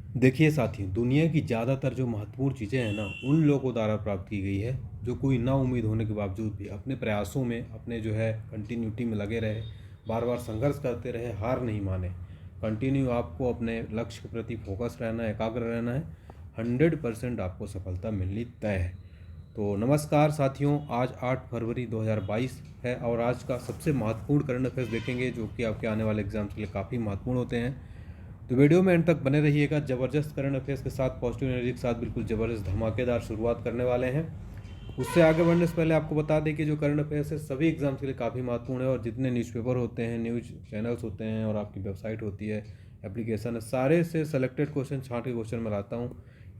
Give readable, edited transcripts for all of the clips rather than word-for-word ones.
देखिए साथियों, दुनिया की ज़्यादातर जो महत्वपूर्ण चीज़ें हैं ना, उन लोगों द्वारा प्राप्त की गई है जो कोई ना उम्मीद होने के बावजूद भी अपने प्रयासों में, अपने जो है कंटिन्यूटी में लगे रहे, बार बार संघर्ष करते रहे, हार नहीं माने। कंटिन्यू आपको अपने लक्ष्य के प्रति फोकस रहना है, एकाग्र रहना है। 100% आपको सफलता मिलनी तय है। तो नमस्कार साथियों, आज 8 फरवरी 2022 है और आज का सबसे महत्वपूर्ण करंट अफेयर्स देखेंगे जो कि आपके आने वाले एग्जाम्स के लिए काफ़ी महत्वपूर्ण होते हैं। तो वीडियो में एंड तक बने रहिएगा। ज़बरदस्त करंट अफेयर्स के साथ, पॉजिटिव एनर्जी के साथ बिल्कुल ज़बरदस्त धमाकेदार शुरुआत करने वाले हैं। उससे आगे बढ़ने से पहले आपको बता दें कि जो करंट अफेयर्स है सभी एग्जाम्स के लिए काफ़ी महत्वपूर्ण है और जितने न्यूज़पेपर होते हैं, न्यूज़ चैनल्स होते हैं और आपकी वेबसाइट होती है, एप्लीकेशन है, सारे से सेलेक्टेड क्वेश्चन छांट के क्वेश्चन में लाता हूँ।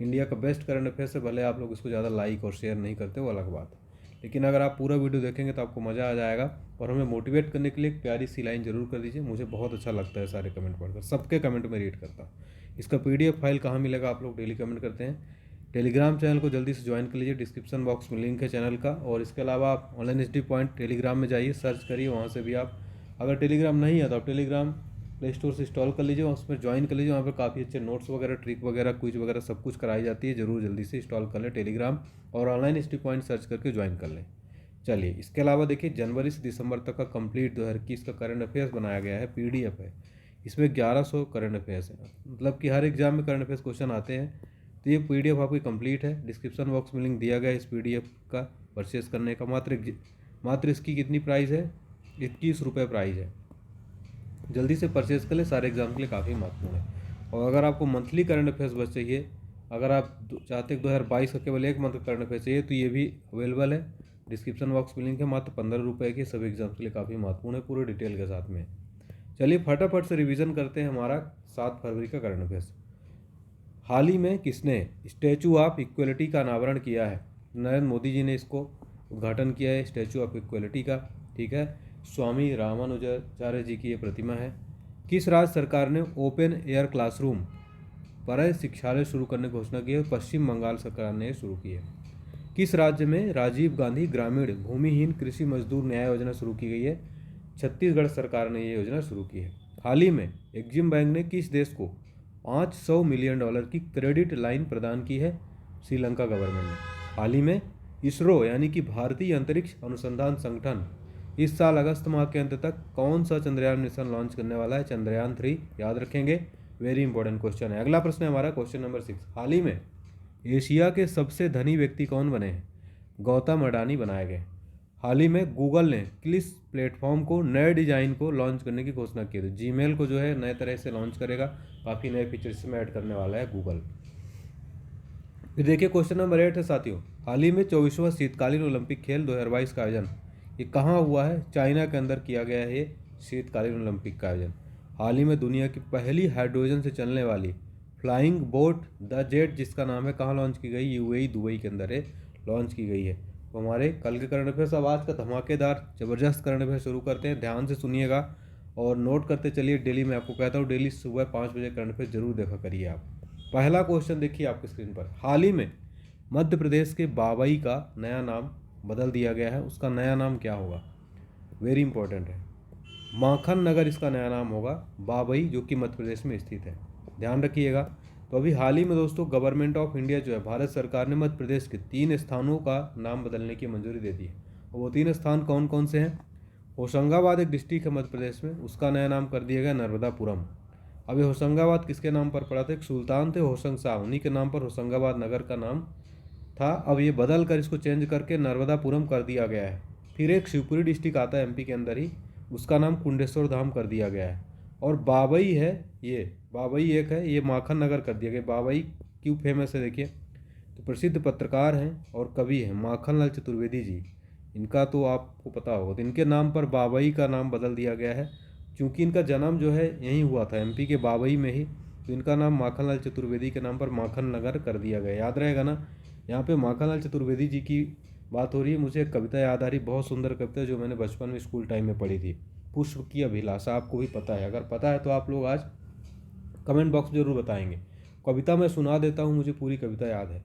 इंडिया का बेस्ट करंट अफेयर्स है, भले आप लोग इसको ज़्यादा लाइक और शेयर नहीं करते, वो अलग बात है, लेकिन अगर आप पूरा वीडियो देखेंगे तो आपको मज़ा आ जाएगा। और हमें मोटिवेट करने के लिए एक प्यारी सी लाइन ज़रूर कर दीजिए, मुझे बहुत अच्छा लगता है सारे कमेंट पढ़कर, सबके कमेंट में रीड करता हूँ। इसका पीडीएफ फाइल कहाँ मिलेगा, आप लोग डेली कमेंट करते हैं। टेलीग्राम चैनल को जल्दी से ज्वाइन कर लीजिए, डिस्क्रिप्शन बॉक्स में लिंक है चैनल का। और इसके अलावा आप online H D point Telegram में जाइए, सर्च करिए, वहाँ से भी आप, अगर टेलीग्राम नहीं है तो आप टेलीग्राम प्ले स्टोर से इंस्टॉल कर लीजिए, उसमें ज्वाइन कर लीजिए। वहाँ पर काफ़ी अच्छे नोट्स वगैरह, ट्रिक वगैरह, क्विज वगैरह सब कुछ कराई जाती है। ज़रूर जल्दी से इंस्टॉल कर लें टेलीग्राम और online H D point search करके ज्वाइन कर लें। चलिए, इसके अलावा देखिए, जनवरी से दिसंबर तक का कंप्लीट 2021 का करंट अफेयर्स बनाया गया है, पीडीएफ है। इसमें 1100 करंट अफेयर्स हैं, मतलब कि हर एग्जाम में करंट अफेयर्स क्वेश्चन आते हैं। तो ये पीडीएफ आपकी कंप्लीट है। डिस्क्रिप्शन बॉक्स में लिंक दिया गया है इस पीडीएफ का परचेस करने का। मात्र इसकी कितनी प्राइस है? 21 रुपये प्राइस है। जल्दी से परचेज कर ले, सारे एग्जाम के लिए काफ़ी महत्वपूर्ण है। और अगर आपको मंथली करंट अफेयर्स बस चाहिए, अगर आप चाहते हैं 2022 का केवल एक मंथ करंट अफेयर्स चाहिए, तो ये भी अवेलेबल है। डिस्क्रिप्शन बॉक्स में लिंक है, मात्र 15 रुपये के, सभी एग्जाम्स के लिए काफ़ी महत्वपूर्ण है, पूरे डिटेल के साथ में। चलिए फटाफट से रिवीजन करते हैं हमारा 7 फरवरी का करंट अफेयर्स। हाल ही में किसने स्टैचू ऑफ इक्वलिटी का अनावरण किया है? नरेंद्र मोदी जी ने इसको उद्घाटन किया है, स्टैचू ऑफ इक्वलिटी का। ठीक है, स्वामी रामानुजाचार्य जी की ये प्रतिमा है। किस राज्य सरकार ने ओपन एयर क्लासरूम पर शिक्षालय शुरू करने की घोषणा की है? पश्चिम बंगाल सरकार ने शुरू की है। किस राज्य में राजीव गांधी ग्रामीण भूमिहीन कृषि मजदूर न्याय योजना शुरू की गई है? छत्तीसगढ़ सरकार ने ये योजना शुरू की है। हाल ही में एग्जिम बैंक ने किस देश को $500 मिलियन की क्रेडिट लाइन प्रदान की है? श्रीलंका गवर्नमेंट ने। हाल ही में इसरो यानी कि भारतीय अंतरिक्ष अनुसंधान संगठन इस साल अगस्त माह के अंत तक कौन सा चंद्रयान मिशन लॉन्च करने वाला है? चंद्रयान 3, याद रखेंगे, वेरी इंपॉर्टेंट क्वेश्चन है। अगला प्रश्न है हमारा, क्वेश्चन नंबर 6। हाल ही में एशिया के सबसे धनी व्यक्ति कौन बने हैं? गौतम अडानी बनाए गए। हाल ही में गूगल ने किस प्लेटफॉर्म को नए डिजाइन को लॉन्च करने की घोषणा की है? जीमेल को जो है नए तरह से लॉन्च करेगा, काफ़ी नए फीचर्स में ऐड करने वाला है गूगल। फिर देखिए क्वेश्चन नंबर 8 है साथियों। हाल ही में 24वां शीतकालीन ओलंपिक खेल 2022 का आयोजन ये कहाँ हुआ है? चाइना के अंदर किया गया है ये शीतकालीन ओलंपिक का आयोजन। हाल ही में दुनिया की पहली हाइड्रोजन से चलने वाली फ्लाइंग बोट द जेट, जिसका नाम है, कहाँ लॉन्च की गई? यूएई दुबई के अंदर है लॉन्च की गई है। तो हमारे कल के करंट अफेयर्स, अब आज का धमाकेदार जबरदस्त करंट अफेयर शुरू करते हैं। ध्यान से सुनिएगा और नोट करते चलिए। डेली मैं आपको कहता हूँ, डेली सुबह 5 बजे करंट अफेयर जरूर देखा करिए आप। पहला क्वेश्चन देखिए आपकी स्क्रीन पर। हाल ही में मध्य प्रदेश के बाबई का नया नाम बदल दिया गया है, उसका नया नाम क्या होगा? वेरी इंपॉर्टेंट है। माखन नगर इसका नया नाम होगा, बाबई, जो कि मध्य प्रदेश में स्थित है, ध्यान रखिएगा। तो अभी हाल ही में दोस्तों गवर्नमेंट ऑफ इंडिया जो है, भारत सरकार ने मध्य प्रदेश के 3 स्थानों का नाम बदलने की मंजूरी दे दी है। और वो 3 स्थान कौन कौन से हैं? होशंगाबाद एक डिस्ट्रिक्ट है मध्य प्रदेश में, उसका नया नाम कर दिया गया नर्मदापुरम। अभी होशंगाबाद किसके नाम पर पड़ा था? एक सुल्तान थे होशंग शाह, उन्हीं के नाम पर होशंगाबाद नगर का नाम था। अब ये बदल कर इसको चेंज करके नर्मदापुरम कर दिया गया है। फिर एक शिवपुरी डिस्ट्रिक्ट आता है एमपी के अंदर ही, उसका नाम कुंडेश्वर धाम कर दिया गया है। और बाबई है, ये बाबई एक है, ये माखन नगर कर दिया गया। बाबई क्यों फेमस है देखिए, तो प्रसिद्ध पत्रकार हैं और कवि हैं माखनलाल चतुर्वेदी जी, इनका तो आपको पता होगा। तो इनके नाम पर बाबई का नाम बदल दिया गया है, क्योंकि इनका जन्म जो है यहीं हुआ था, एमपी के बाबई में ही। तो इनका नाम माखनलाल चतुर्वेदी के नाम पर माखन नगर कर दिया गया, याद रहेगा ना। यहाँ पे माखनलाल चतुर्वेदी जी की बात हो रही है, मुझे एक कविता याद आ रही, बहुत सुंदर कविता जो मैंने बचपन में स्कूल टाइम में पढ़ी थी, पुष्प की अभिलाषा। आपको भी पता है, अगर पता है तो आप लोग आज कमेंट बॉक्स जरूर बताएंगे। कविता मैं सुना देता हूँ, मुझे पूरी कविता याद है।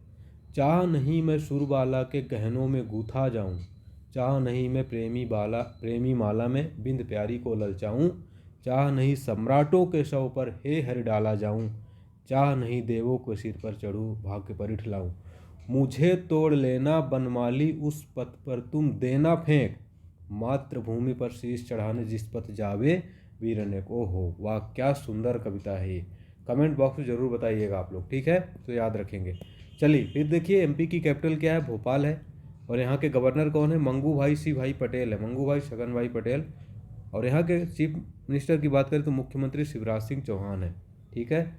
चाह नहीं मैं सुरबाला के गहनों में गूथा जाऊँ, चाह नहीं मैं प्रेमी माला में बिंद प्यारी को ललचाऊँ, चाह नहीं सम्राटों के शव पर हे हर डाला जाऊँ, चाह नहीं देवों के सिर पर चढ़ूँ, भाग्य पर ठिलाऊँ। मुझे तोड़ लेना बनमाली उस पथ पर तुम देना फेंक, मातृभूमि पर शीश चढ़ाने जिस पथ जावे वीर अनेक। ओहो वाह, क्या सुंदर कविता है ये। कमेंट बॉक्स में जरूर बताइएगा आप लोग, ठीक है, तो याद रखेंगे। चलिए फिर देखिए, एमपी की कैपिटल क्या है, भोपाल है। और यहाँ के गवर्नर कौन है, मंगू भाई सी भाई पटेल है, मंगू भाई छगन भाई पटेल। और यहाँ के चीफ मिनिस्टर की बात करें तो मुख्यमंत्री शिवराज सिंह चौहान है, ठीक है।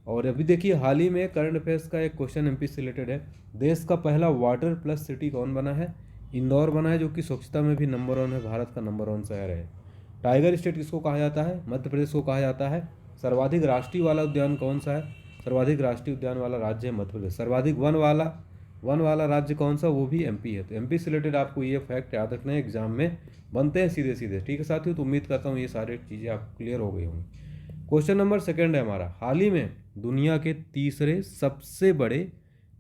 और अभी देखिए हाल ही में करंट अफेयर्स का एक क्वेश्चन एमपी से रिलेटेड है। देश का पहला वाटर प्लस सिटी कौन बना है, इंदौर बना है, जो कि स्वच्छता में भी नंबर 1 है, भारत का नंबर 1 शहर है। टाइगर स्टेट किसको कहा जाता है, मध्य प्रदेश को कहा जाता है। सर्वाधिक राष्ट्रीय वाला उद्यान कौन सा है, सर्वाधिक राष्ट्रीय उद्यान वाला राज्य है मध्य प्रदेश। सर्वाधिक वन वाला राज्य कौन सा, वो भी एमपी है। तो एमपी से रिलेटेड आपको ये फैक्ट याद रखना है, एग्जाम में बनते हैं सीधे सीधे, ठीक है साथियों। तो उम्मीद करता हूँ ये सारी चीज़ें आपको क्लियर हो गई होंगी। क्वेश्चन नंबर 2 है हमारा, हाल ही में दुनिया के तीसरे सबसे बड़े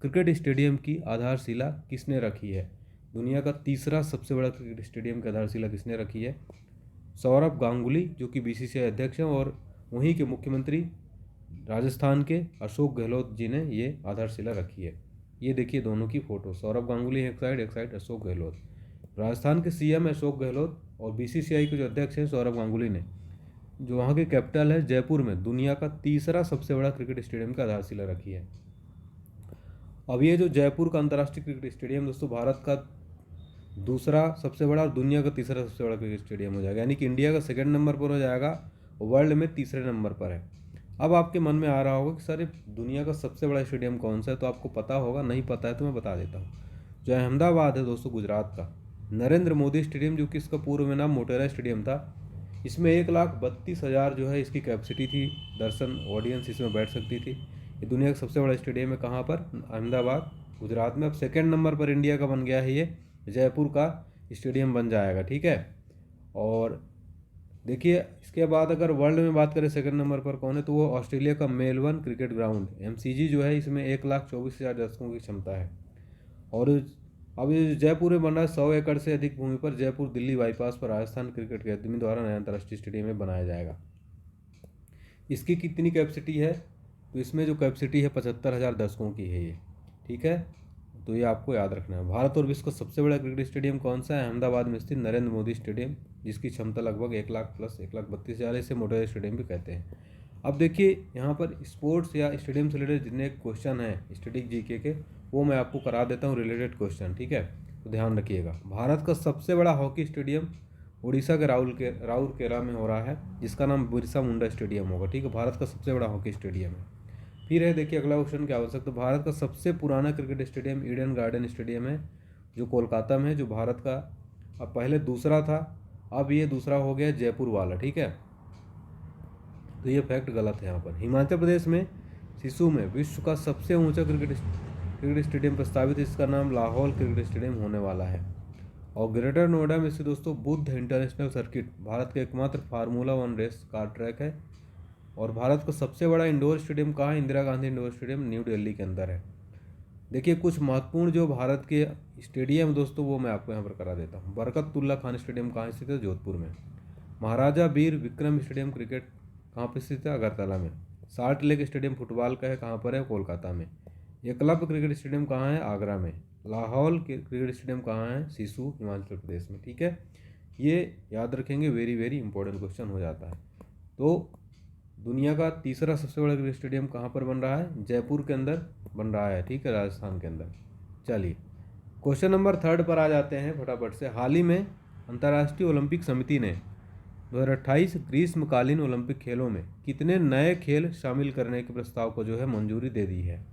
क्रिकेट स्टेडियम की आधारशिला किसने रखी है। दुनिया का तीसरा सबसे बड़ा क्रिकेट स्टेडियम की आधारशिला किसने रखी है, सौरभ गांगुली, जो कि बीसीसीआई अध्यक्ष हैं, और वहीं के मुख्यमंत्री राजस्थान के अशोक गहलोत जी ने ये आधारशिला रखी है। ये देखिए दोनों की फोटो, सौरभ गांगुली एक साइड अशोक गहलोत। राजस्थान के सीएम अशोक गहलोत और बीसीसीआई के जो अध्यक्ष हैं सौरभ गांगुली ने, जो वहाँ की कैपिटल है जयपुर में दुनिया का तीसरा सबसे बड़ा क्रिकेट स्टेडियम का आधारशिला रखी है। अब ये जो जयपुर का अंतर्राष्ट्रीय क्रिकेट स्टेडियम दोस्तों भारत का दूसरा सबसे बड़ा और दुनिया का तीसरा सबसे बड़ा क्रिकेट स्टेडियम हो जाएगा, यानी कि इंडिया का 2nd नंबर पर हो जाएगा, वर्ल्ड में तीसरे नंबर पर है। अब आपके मन में आ रहा होगा कि सर दुनिया का सबसे बड़ा स्टेडियम कौन सा है, तो आपको पता होगा, नहीं पता है तो मैं बता देता हूँ। जो अहमदाबाद है दोस्तों गुजरात का, नरेंद्र मोदी स्टेडियम, जो कि इसका पूर्व में नाम मोटेरा स्टेडियम था, इसमें 1,32,000 जो है इसकी कैपेसिटी थी, दर्शन ऑडियंस इसमें बैठ सकती थी। ये दुनिया का सबसे बड़ा स्टेडियम है, कहाँ पर, अहमदाबाद गुजरात में। अब 2nd नंबर पर इंडिया का बन गया है, ये जयपुर का स्टेडियम बन जाएगा, ठीक है। और देखिए इसके बाद अगर वर्ल्ड में बात करें 2nd नंबर पर कौन है, तो वो ऑस्ट्रेलिया का मेलबर्न क्रिकेट ग्राउंड MCG जो है, इसमें 1,24,000 दर्शकों की क्षमता है। और अब ये जयपुर में बन रहा है 100 एकड़ से अधिक भूमि पर, जयपुर दिल्ली बाईपास पर राजस्थान क्रिकेट अकादमी द्वारा नया अंतर्राष्ट्रीय स्टेडियम में बनाया जाएगा। इसकी कितनी कैपेसिटी है, तो इसमें जो कैपेसिटी है 75,000 दर्शकों की है ये, ठीक है। तो ये आपको याद रखना है। भारत और विश्व का सबसे बड़ा क्रिकेट स्टेडियम कौन सा है, अहमदाबाद में स्थित नरेंद्र मोदी स्टेडियम, जिसकी क्षमता लगभग 1 लाख प्लस 1,32,000, इसे मोटेरा स्टेडियम भी कहते हैं। अब देखिए यहाँ पर स्पोर्ट्स या स्टेडियम से रिलेटेड जितने क्वेश्चन हैं स्टैटिक जीके के, वो मैं आपको करा देता हूँ रिलेटेड क्वेश्चन, ठीक है, तो ध्यान रखिएगा। भारत का सबसे बड़ा हॉकी स्टेडियम उड़ीसा के राउरकेला में हो रहा है, जिसका नाम बिरसा मुंडा स्टेडियम होगा, ठीक है, भारत का सबसे बड़ा हॉकी स्टेडियम है। फिर है देखिए अगला क्वेश्चन क्या हो सकता है, भारत का सबसे पुराना cricket stadium Eden garden stadium है, जो कोलकाता में है, जो भारत का अब पहले दूसरा था, अब ये दूसरा हो गया जयपुर वाला, ठीक है। तो ये फैक्ट गलत है यहाँ पर। हिमाचल प्रदेश में सिसु में विश्व का सबसे ऊंचा क्रिकेट स्टेडियम प्रस्तावित है, इसका नाम लाहौल क्रिकेट स्टेडियम होने वाला है। और ग्रेटर नोएडा में से दोस्तों बुद्ध इंटरनेशनल सर्किट भारत का एकमात्र फार्मूला 1 रेस कार ट्रैक है। और भारत का सबसे बड़ा इंडोर स्टेडियम कहाँ है, Indira Gandhi indoor stadium new Delhi के अंदर है। देखिए कुछ महत्वपूर्ण जो भारत के स्टेडियम दोस्तों वो मैं आपको यहाँ पर करा देता हूँ। बरकतुल्ला खान स्टेडियम कहाँ स्थित है, जोधपुर में। महाराजा वीर विक्रम स्टेडियम क्रिकेट कहाँ पर स्थित है, अगरतला में। साल्ट लेक स्टेडियम फुटबॉल का है, कहाँ पर है, कोलकाता में। एकलव्य क्रिकेट स्टेडियम कहाँ है, आगरा में। लाहौल क्रिकेट स्टेडियम कहाँ है, सिसु हिमाचल प्रदेश में, ठीक है। ये याद रखेंगे, वेरी वेरी इंपॉर्टेंट क्वेश्चन हो जाता है। तो दुनिया का तीसरा सबसे बड़ा क्रिकेट स्टेडियम कहाँ पर बन रहा है, जयपुर के अंदर बन रहा है, ठीक है, राजस्थान के अंदर। चलिए क्वेश्चन नंबर 3 पर आ जाते हैं फटाफट से। हाल ही में अंतर्राष्ट्रीय ओलंपिक समिति ने 2028 ग्रीष्मकालीन ओलंपिक खेलों में कितने नए खेल शामिल करने के प्रस्ताव को जो है मंजूरी दे दी है।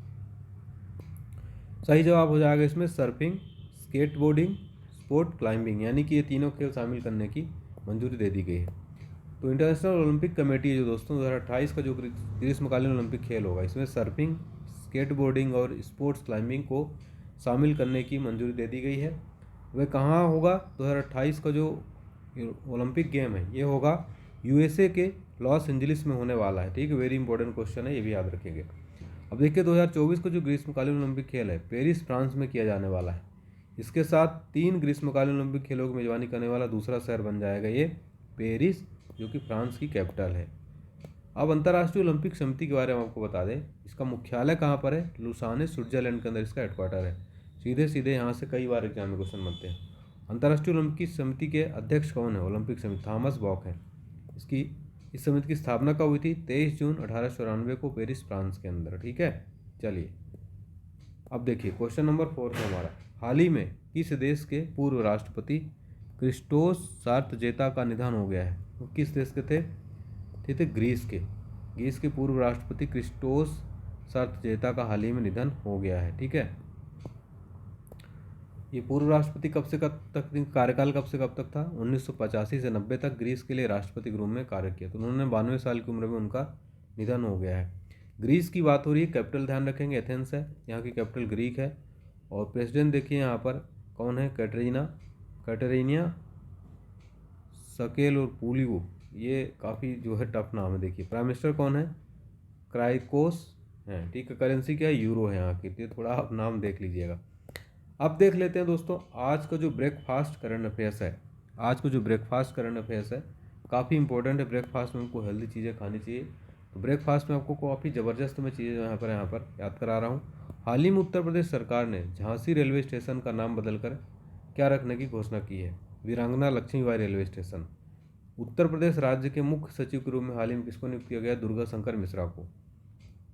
सही जवाब हो जाएगा इसमें सर्फिंग, स्केटबोर्डिंग, स्पोर्ट क्लाइंबिंग, यानी कि ये तीनों खेल शामिल करने की मंजूरी दे दी गई है। तो इंटरनेशनल ओलंपिक कमेटी है जो दोस्तों 2028 का जो ग्रीष्मकालीन ओलंपिक खेल होगा, इसमें सर्फिंग, स्केटबोर्डिंग और स्पोर्ट्स क्लाइंबिंग को शामिल करने की मंजूरी दे दी गई है। वह कहाँ होगा, 2028 का जो ओलंपिक गेम है ये होगा USA के लॉस एंजलिस में होने वाला है, ठीक है, वेरी इंपॉर्टेंट क्वेश्चन है, ये भी याद रखेंगे। अब देखिए 2024 का जो ग्रीष्मकालीन ओलंपिक खेल है पेरिस फ्रांस में किया जाने वाला है। इसके साथ 3 ग्रीष्मकालीन ओलंपिक खेलों की मेजबानी करने वाला दूसरा शहर बन जाएगा ये पेरिस, जो कि फ्रांस की कैपिटल है। अब अंतर्राष्ट्रीय ओलंपिक समिति के बारे में आपको बता दें, इसका मुख्यालय कहाँ पर है? लुसाने, स्विट्जरलैंड के अंदर इसका हेडक्वार्टर है। सीधे सीधे यहाँ से कई बार एग्जाम में क्वेश्चन बनते हैं। अंतर्राष्ट्रीय ओलंपिक समिति के अध्यक्ष कौन है? ओलंपिक समिति थॉमस बॉक है। इस समिति की स्थापना कब हुई थी? 23 जून 1894 को पेरिस, फ्रांस के अंदर। ठीक है, चलिए अब देखिए क्वेश्चन नंबर 4 है हमारा। हाल ही में किस देश के पूर्व राष्ट्रपति क्रिस्टोस सार्थजेता का निधन हो गया है? वो किस देश के थे ग्रीस के। ग्रीस के पूर्व राष्ट्रपति क्रिस्टोस सार्थजेता का हाल ही में निधन हो गया है। ठीक है, ये पूर्व राष्ट्रपति कब से कब तक, कार्यकाल कब से कब तक था? 1985 से 90 तक ग्रीस के लिए राष्ट्रपति के रूप में कार्य किया। तो उन्होंने 92 साल की उम्र में उनका निधन हो गया है। ग्रीस की बात हो रही है, कैपिटल ध्यान रखेंगे एथेंस है, यहाँ की कैपिटल ग्रीक है। और प्रेसिडेंट देखिए यहाँ पर कौन है? कैटरीना सकेलोपुलियो, ये काफ़ी जो है टफ नाम है। देखिए प्राइम मिनिस्टर कौन है? क्राइकोस है। ठीक है, करेंसी क्या है? यूरो है यहाँ की। तो थोड़ा आप नाम देख लीजिएगा। अब देख लेते हैं दोस्तों आज का जो ब्रेकफास्ट करंट अफेयर्स है। आज का जो ब्रेकफास्ट करंट अफेयर्स है काफ़ी इंपॉर्टेंट है। ब्रेकफास्ट में हमको हेल्दी चीज़ें खानी चाहिए। तो ब्रेकफास्ट में आपको काफ़ी ज़बरदस्त मैं चीज़ें यहाँ पर याद करा रहा हूँ। हाल ही में उत्तर प्रदेश सरकार ने झांसी रेलवे स्टेशन का नाम बदलकर क्या रखने की घोषणा की है? वीरांगना लक्ष्मीबाई रेलवे स्टेशन। उत्तर प्रदेश राज्य के मुख्य सचिव के रूप में हाल ही में किसको नियुक्त किया गया? दुर्गा शंकर मिश्रा को।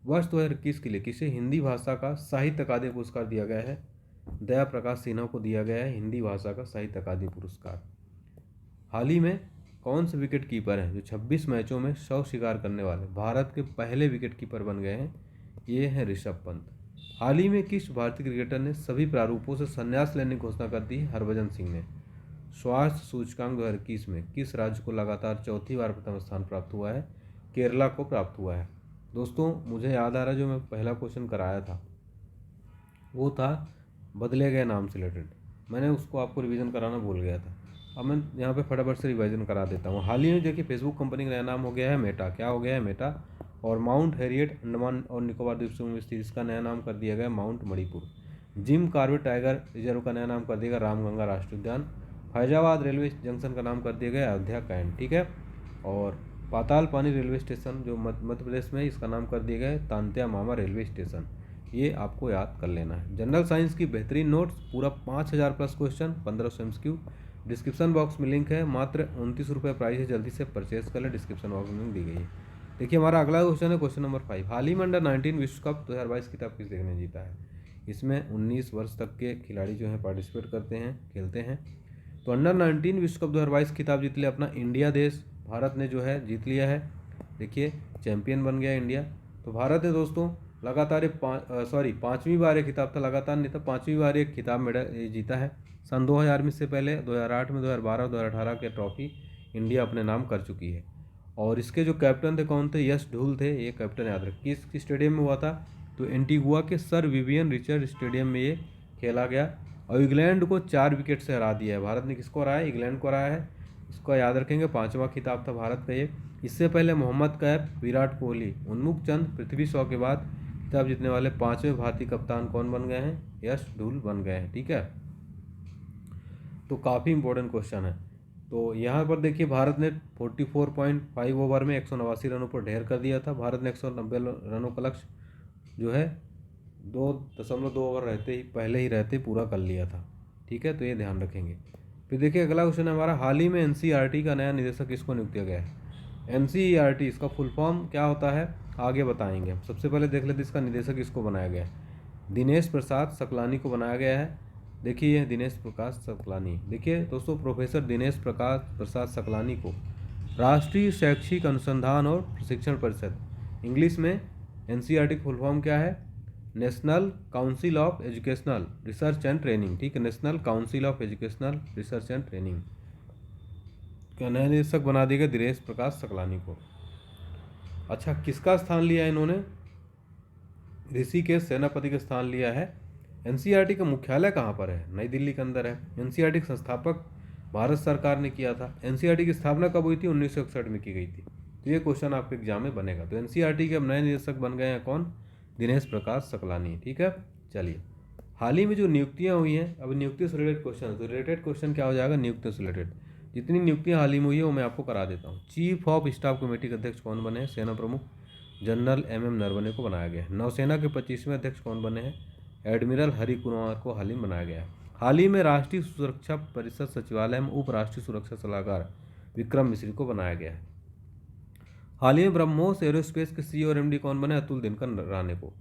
वर्ष 2021 के लिए किसे हिंदी भाषा का साहित्य अकादमी पुरस्कार दिया गया है? दया प्रकाश सिन्हा को दिया गया है हिंदी भाषा का साहित्य अकादमी पुरस्कार। हाल ही में कौन से विकेट कीपर हैं जो 26 मैचों में 100 शिकार करने वाले भारत के पहले विकेट कीपर बन गए हैं? ये हैं ऋषभ पंत। हाल ही में किस भारतीय क्रिकेटर ने सभी प्रारूपों से संन्यास लेने की घोषणा कर दी? हरभजन सिंह ने। स्वास्थ्य सूचकांक 2021 में किस राज्य को लगातार चौथी बार प्रथम स्थान प्राप्त हुआ है? केरला को प्राप्त हुआ है। दोस्तों मुझे याद आ रहा है जो मैं पहला क्वेश्चन कराया था वो था बदले गए नाम से रिलेटेड। मैंने उसको आपको रिवीजन कराना भूल गया था। अब मैं यहाँ पे फटाफट से रिवीजन करा देता हूँ। हाल ही में देखिए फेसबुक कंपनी का नया नाम हो गया है मेटा। क्या हो गया है? मेटा। और माउंट हैरियट अंडमान और निकोबार द्वीप समूह में स्थित इसका नया नाम कर दिया गया mount Manipur. Jim Corbett tiger reserve का नया नाम कर दिया गया रामगंगा राष्ट्रीय उद्यान। फैजाबाद रेलवे जंक्शन का नाम कर दिया गया अयोध्या कैंट। ठीक है, और पाताल पानी रेलवे स्टेशन जो मध्य प्रदेश में, इसका नाम कर दिया गया तांत्या मामा रेलवे स्टेशन। ये आपको याद कर लेना है। जनरल साइंस की बेहतरीन नोट्स पूरा 5000 plus question, 1500 MCQ। Description box में लिंक है, मात्र 29 रुपये प्राइस है, जल्दी से परचेज कर लें। डिस्क्रिप्शन बॉक्स में लिंक दी गई है। देखिए हमारा अगला क्वेश्चन है क्वेश्चन नंबर 5। हाल ही में अंडर 19 विश्व कप 2022 खिताब किस देश ने जीता है? इसमें 19 वर्ष तक के खिलाड़ी जो हैं पार्टिसिपेट करते हैं, खेलते हैं। तो अंडर 19 विश्व कप 2022 खिताब जीत लिया अपना इंडिया देश, भारत ने जो है जीत लिया है। देखिए चैंपियन बन गया इंडिया। तो भारत ने दोस्तों लगातार पाँचवीं बार ये खिताब था, लगातार नहीं था, 5वीं बार ये खिताब मेडल जीता है। सन 2000 में, से पहले 2008 में, 2012 और 2018 के ट्रॉफी इंडिया अपने नाम कर चुकी है। और इसके जो कैप्टन थे कौन थे? यश ढूल थे ये कैप्टन, याद रखिए। किस स्टेडियम में हुआ था? तो एंटीगुआ के सर विवियन रिचर्ड स्टेडियम में ये खेला गया। और इंग्लैंड को 4 विकेट से हरा दिया है भारत ने। किसको हराया? इंग्लैंड को हराया है। इसको याद रखेंगे, 5वां खिताब था भारत का ये। इससे पहले मोहम्मद कैफ, विराट कोहली, उन्मुक्त चंद, पृथ्वी शॉ के बाद खिताब जीतने वाले 5वें भारतीय कप्तान कौन बन गए हैं? यश ढूल बन गए हैं। ठीक है, तो काफ़ी इंपॉर्टेंट क्वेश्चन है। तो यहाँ पर देखिए भारत ने 44.5 ओवर में 189 रनों पर ढेर कर दिया था। भारत ने 190 रनों का लक्ष्य जो है 2.2 ओवर पहले ही रहते पूरा कर लिया था। ठीक है, तो ये ध्यान रखेंगे। फिर देखिए अगला क्वेश्चन है हमारा। हाल ही में NCERT का नया निदेशक किसको नियुक्त किया गया है? NCERT इसका फुल फॉर्म क्या होता है आगे बताएंगे। सबसे पहले देख लेते इसका निदेशक किसको बनाया गया है? दिनेश प्रसाद सकलानी को बनाया गया है। देखिए ये दिनेश प्रकाश सकलानी। देखिए दोस्तों प्रोफेसर दिनेश प्रसाद सकलानी को राष्ट्रीय शैक्षिक अनुसंधान और प्रशिक्षण परिषद, इंग्लिश में NCERT की फुल फॉर्म क्या है? National council of educational research and training. ठीक है, national council of educational research and training का नया निदेशक बना दिया गया दिनेश प्रकाश सकलानी को। अच्छा, किसका स्थान लिया इन्होंने? ऋषिकेश सेनापति का स्थान लिया है। NCERT का मुख्यालय कहाँ पर है? नई दिल्ली के अंदर है। NCERT का संस्थापक भारत सरकार ने किया था। NCERT की स्थापना कब हुई थी? 1961 में की गई थी। तो ये क्वेश्चन आपके एग्जाम में बनेगा। तो NCERT के अब नए निदेशक बन गए हैं कौन? दिनेश प्रकाश सकलानी। ठीक है, चलिए हाल ही में जो नियुक्तियां हुई हैं, अब नियुक्ति से रिलेटेड क्वेश्चन, तो रिलेटेड क्वेश्चन क्या हो जाएगा? नियुक्ति से रिलेटेड। जितनी नियुक्तियां हाल ही में हुई है वो मैं आपको करा देता हूँ। चीफ ऑफ स्टाफ कमेटी के अध्यक्ष कौन बने हैं? सेना प्रमुख जनरल MM नरवणे को बनाया गया है। नौसेना के 25वें अध्यक्ष कौन बने हैं? एडमिरल हरि कुमार को हाल ही में बनाया गया है। हाल ही में राष्ट्रीय सुरक्षा परिषद सचिवालय में उप राष्ट्रीय सुरक्षा सलाहकार विक्रम मिश्री को बनाया गया है। हाल ही में ब्रह्मोस एरोस्पेस के CEO और MD कौन बने? अतुल दिनकर राणे को।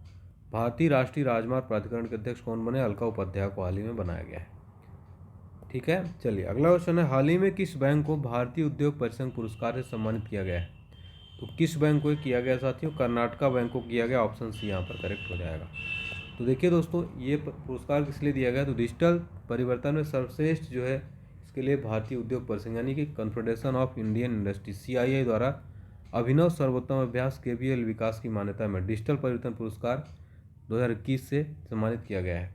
भारतीय राष्ट्रीय राजमार्ग प्राधिकरण के अध्यक्ष कौन बने? अलका उपाध्याय को हाल ही में बनाया गया है। ठीक है, चलिए अगला क्वेश्चन है, हाल ही में किस बैंक को भारतीय उद्योग परिसंघ पुरस्कार से सम्मानित किया गया है? तो किस बैंक को किया गया साथियों? कर्नाटका बैंक को किया गया। ऑप्शन सी यहाँ पर करेक्ट हो जाएगा। तो देखिए दोस्तों, ये पुरस्कार किस लिए दिया गया? तो डिजिटल परिवर्तन में सर्वश्रेष्ठ जो है इसके लिए भारतीय उद्योग परिसंघ यानी कि confederation of Indian industry CII द्वारा अभिनव सर्वोत्तम अभ्यास KBL विकास की मान्यता में डिजिटल परिवर्तन पुरस्कार 2021 से सम्मानित किया गया है।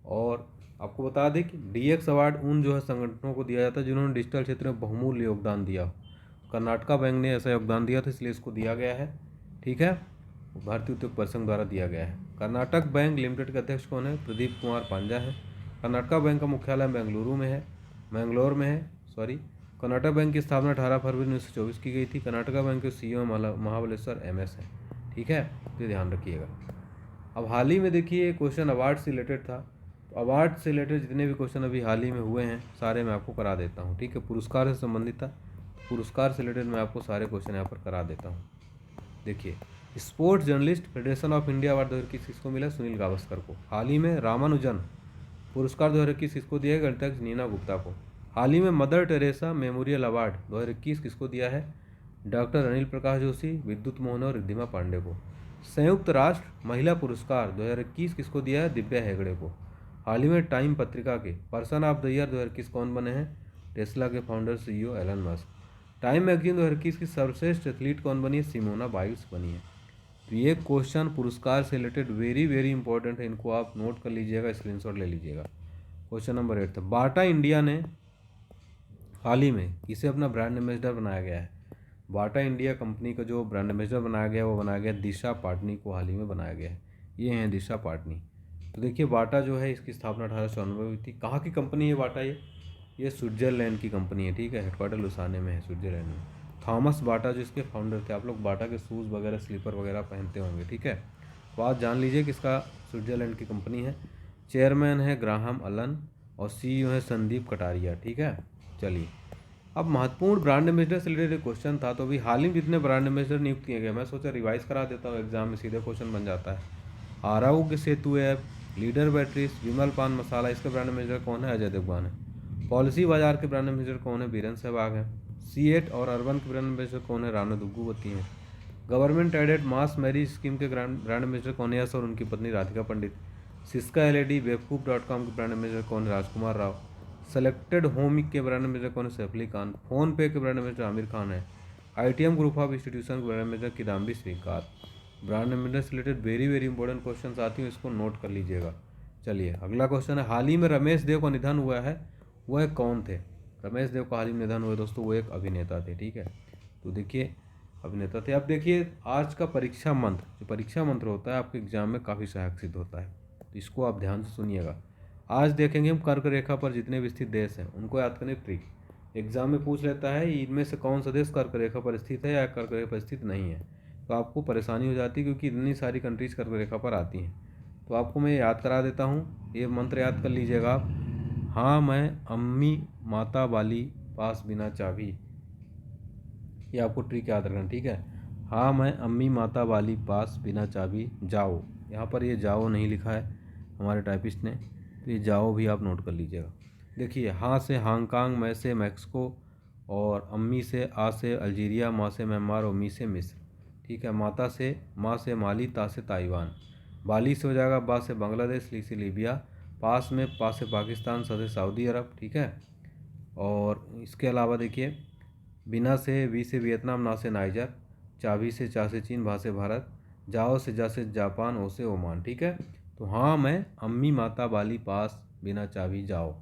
और आपको बता दें कि DX अवार्ड उन जो है संगठनों को दिया जाता है जिन्होंने डिजिटल क्षेत्र में बहुमूल्य योगदान दिया। कर्नाटका बैंक ने ऐसा योगदान दिया था इसलिए इसको दिया गया है। ठीक है, भारतीय उद्योग परिसंघ द्वारा दिया गया है। कर्नाटक बैंक लिमिटेड के अध्यक्ष कौन है? प्रदीप कुमार पांजा है। कर्नाटका बैंक का मुख्यालय बेंगलुरु में है, मैंगलोर में है सॉरी। कर्नाटक बैंक की स्थापना 18 फरवरी 1924 की गई थी। कर्नाटका बैंक के CEO महाबलेश्वर MS है। ठीक है, तो ध्यान रखिएगा। अब हाल ही में देखिए क्वेश्चन अवार्ड से रिलेटेड था, तो अवार्ड से रिलेटेड जितने भी क्वेश्चन अभी हाल ही में हुए हैं सारे मैं आपको करा देता हूँ। ठीक है, पुरस्कार से संबंधित था, पुरस्कार से रिलेटेड मैं आपको सारे क्वेश्चन यहाँ पर करा देता हूँ। देखिए, sports journalist federation of India award 2021 किसको मिला? सुनील गावस्कर को। हाल ही में रामानुजन पुरस्कार 2021 किसको दिया है? गणितज्ञ नीना गुप्ता को। हाल ही में मदर टेरेसा मेमोरियल अवार्ड 2021 किसको दिया है? डॉक्टर अनिल प्रकाश जोशी, विद्युत मोहन और रिद्धिमा पांडे को। संयुक्त राष्ट्र महिला पुरस्कार 2021 किसको दिया है? दिव्या हेगड़े को। हाल ही में टाइम पत्रिका के पर्सन ऑफ द ईयर 2021 कौन बने हैं? टेस्ला के founder CEO Elon Musk. Time magazine 2021 की सर्वश्रेष्ठ एथलीट कौन बनी है? सिमोना बाइल्स बनी है। तो ये क्वेश्चन पुरस्कार से रिलेटेड वेरी वेरी इंपॉर्टेंट है, इनको आप नोट कर लीजिएगा, स्क्रीनशॉट ले लीजिएगा। क्वेश्चन नंबर 8 था, बाटा इंडिया ने हाल ही में इसे अपना ब्रांड एम्बेसडर बनाया गया है। बाटा इंडिया कंपनी का जो ब्रांड एम्बेसडर बनाया गया वो बनाया गया दिशा पाटनी को, हाल ही में बनाया गया है। ये हैं दिशा पाटनी। तो देखिए बाटा जो है इसकी स्थापना 1894 में हुई थी। कहाँ की कंपनी है बाटा? ये स्विट्जरलैंड की कंपनी है। ठीक है, हेडक्वार्टर लुसाने में है, स्विट्जरलैंड में। थॉमस बाटा जो इसके फाउंडर थे, आप लोग बाटा के शूज़ वगैरह स्लीपर वगैरह पहनते होंगे। ठीक है, तो आज जान लीजिए कि इसका स्विट्जरलैंड की कंपनी है। चेयरमैन है ग्राहम अलन और CEO है संदीप कटारिया। ठीक है, चलिए अब महत्वपूर्ण ब्रांड एम्बेसडर से रिलेटेड क्वेश्चन था, तो अभी हाल ही में जितने ब्रांड एम्बेसडर नियुक्त किए गए, मैं सोचा रिवाइज करा देता हूँ, एग्जाम में सीधे क्वेश्चन बन जाता है। Aarogya Setu app, leader batteries, विमल पान मसाला, इसके ब्रांड एम्बेसडर कौन है? अजय देवगन है। पॉलिसी बाजार के ब्रांड एम्बेसडर कौन है? बीरेन सहवाग है। C8 और अर्बन के ब्रांड एम्बेसडर कौन है? राणा दुग्गुवती हैं। गवर्नमेंट एडेड मास मैरिज स्कीम के ब्रांड एम्बेसडर कौन है? यश और उनकी पत्नी राधिका पंडित। सिस्का LED, बेवकूफ.com के ब्रांड एम्बेसडर कौन है? राजकुमार राव। सेलेक्टेड होम के ब्रांड एम्बेसडर कौन है? सैफ अली खान। फोन पे के ब्रांड एम्बेसडर आमिर खान है। ITM ग्रुप ऑफ इंस्टीट्यूशन के brand ambassador Kidambi Srikanth. Brand ambassador से related very very important question आती हैं, इसको नोट कर लीजिएगा। चलिए अगला क्वेश्चन है, हाल ही में रमेश देव का निधन हुआ है, वह कौन थे? रमेश देव का हाल ही में निधन हुआ दोस्तों, वो एक अभिनेता थे। ठीक है, तो देखिए अभिनेता थे। अब देखिए आज का परीक्षा मंत्र, जो परीक्षा मंत्र होता है आपके एग्जाम में काफ़ी सहायक सिद्ध होता है, तो इसको आप ध्यान से सुनिएगा। आज देखेंगे हम कर्क रेखा पर जितने भी स्थित देश हैं उनको याद करने की ट्रिक। एग्जाम में पूछ लेता है इनमें से कौन सा देश कर्क रेखा पर स्थित है या कर्क रेखा पर स्थित नहीं है, तो आपको परेशानी हो जाती है क्योंकि इतनी सारी कंट्रीज कर्क रेखा पर आती हैं। तो आपको मैं याद करा देता हूँ, ये मंत्र याद कर लीजिएगा आप। हाँ मैं अम्मी माता बाली पास बिना चाबी, ये आपको ट्रिक याद रखना। ठीक है, हाँ मैं अम्मी माता बाली पास बिना चाबी जाओ, यहाँ पर ये जाओ नहीं लिखा है हमारे टाइपिस्ट ने, तो ये जाओ भी आप नोट कर लीजिएगा। देखिए हाँ से हांगकांग, मैं से मैक्सिको और अम्मी से आ से अल्जीरिया, माँ से म्यांमार और मी से मिस्र। ठीक है, माता से माँ से माली, ता से ताइवान, बाली से हो जाएगा बा से बांग्लादेश, ली से लीबिया, पास में पा से पाकिस्तान, सा से सऊदी अरब। ठीक है, और इसके अलावा देखिए बिना से वी से वियतनाम, ना से नाइजर, चाबी से चा से चीन, भा से भारत, जाओ से जा से जापान, ओ से ओमान। ठीक है, तो हाँ मैं अम्मी माता बाली पास बिना चाबी जाओ,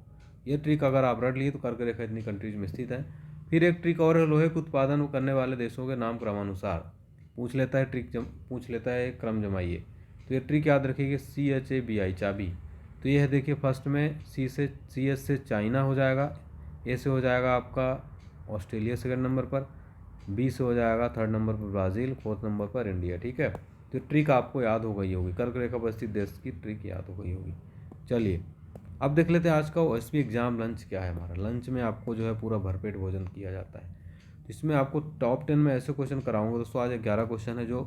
ये ट्रिक अगर आप रट लिए तो कर्क रेखा इतनी कंट्रीज में स्थित है। फिर एक ट्रिक और है, लोहे के उत्पादन करने वाले देशों के नाम क्रमानुसार पूछ लेता है, पूछ लेता है क्रम जमाइए। तो ये ट्रिक याद रखिए CHABI चाबी, तो ये है देखिए फर्स्ट में CS से चाइना हो जाएगा, ए से हो जाएगा आपका ऑस्ट्रेलिया सेकंड नंबर पर, बी से हो जाएगा थर्ड नंबर पर ब्राज़ील, फोर्थ नंबर पर इंडिया। ठीक है, तो ट्रिक आपको याद हो गई होगी, कर्क रेखा पर स्थित देश की ट्रिक याद हो गई होगी। चलिए अब देख लेते हैं आज का ओएसपी एग्जाम लंच क्या है हमारा। लंच में आपको जो है पूरा भरपेट भोजन किया जाता है। इसमें आपको टॉप 10 में ऐसे क्वेश्चन कराऊंगा दोस्तों। आज 11 क्वेश्चन है जो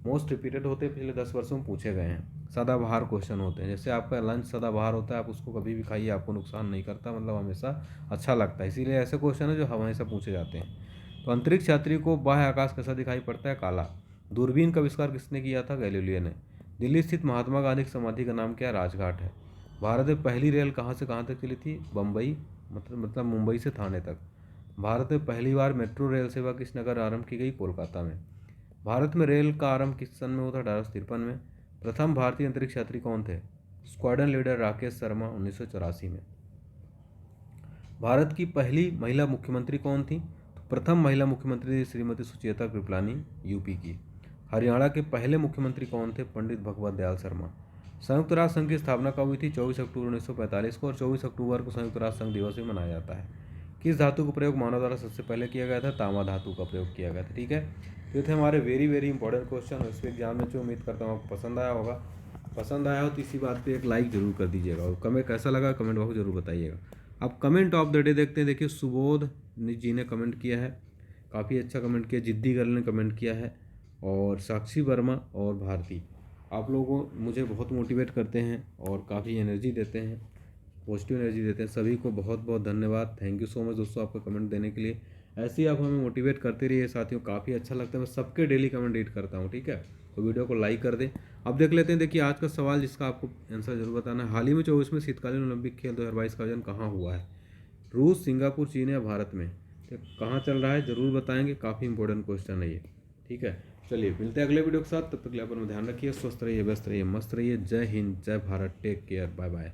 मोस्ट रिपीटेड होते हैं, पिछले 10 वर्षों में पूछे गए हैं। सदाबहार क्वेश्चन होते हैं, जैसे आपका लंच सदाबहार होता है, आप उसको कभी भी खाइए, आपको नुकसान नहीं करता, मतलब हमेशा अच्छा लगता है, इसीलिए ऐसे क्वेश्चन है जो हमेशा पूछे जाते हैं। तो अंतरिक्ष यात्री को बाह्य आकाश कैसा दिखाई पड़ता है? काला। दूरबीन का आविष्कार किसने किया था? गैलीलियो ने। दिल्ली स्थित महात्मा गांधी की समाधि का नाम क्या है? राजघाट है। भारत में पहली रेल कहाँ से कहाँ तक चली थी? बम्बई, मतलब मुंबई से थाने तक। भारत में पहली बार मेट्रो रेल सेवा किस नगर आरंभ की गई? कोलकाता में। भारत में रेल का आरंभ किस सन में हुआ था? 1853 में। प्रथम भारतीय अंतरिक्ष यात्री कौन थे? स्क्वाड्रन लीडर राकेश शर्मा, 1984 में। भारत की पहली महिला मुख्यमंत्री कौन थी? तो प्रथम महिला मुख्यमंत्री श्रीमती सुचेता कृपलानी, यूपी की। हरियाणा के पहले मुख्यमंत्री कौन थे? पंडित भगवत दयाल शर्मा। संयुक्त राष्ट्र संघ की स्थापना कब हुई थी? 24 अक्टूबर 1945 को, और 24 अक्टूबर को संयुक्त राष्ट्र संघ दिवस भी मनाया जाता है। किस धातु का प्रयोग मानव द्वारा सबसे पहले किया गया था? तांबा धातु का प्रयोग किया गया था। ठीक है, तो ये थे हमारे वेरी वेरी इंपॉर्टेंट क्वेश्चन इस एग्जाम में, जो उम्मीद करता हूँ आपको पसंद आया होगा। पसंद आया हो तो इसी बात पे एक लाइक जरूर कर दीजिएगा, और कमेंट कैसा लगा कमेंट बॉक्स जरूर बताइएगा। अब कमेंट ऑफ द डे देखते हैं। देखिए सुबोध जी ने कमेंट किया है, काफ़ी अच्छा कमेंट किया। जिद्दी गर्ल ने कमेंट किया है, और साक्षी वर्मा और भारती, आप लोगों मुझे बहुत मोटिवेट करते हैं और काफ़ी एनर्जी देते हैं, पॉजिटिव एनर्जी देते हैं। सभी को बहुत बहुत धन्यवाद, थैंक यू सो मच दोस्तों आपका कमेंट देने के लिए। ऐसे ही आप हमें मोटिवेट करते रहिए साथियों, काफ़ी अच्छा लगता है। मैं सबके डेली कमेंट रीड करता हूँ। ठीक है, तो वीडियो को लाइक कर दें। अब देख लेते हैं, देखिए आज का सवाल जिसका आपको आंसर जरूर बताना है। हाल ही में 24वें शीतकालीन ओलंपिक खेल 2022 का आयोजन कहाँ हुआ है? रूस, सिंगापुर, चीन या भारत में? तो कहाँ चल रहा है जरूर बताएंगे, काफ़ी इंपॉर्टेंट क्वेश्चन है ये। ठीक है, चलिए मिलते हैं अगले वीडियो के साथ, तब तक के लिए अपना ध्यान रखिए, स्वस्थ रहिए, व्यस्त रहिए, मस्त रहिए। जय हिंद, जय Bharat, take care, bye bye.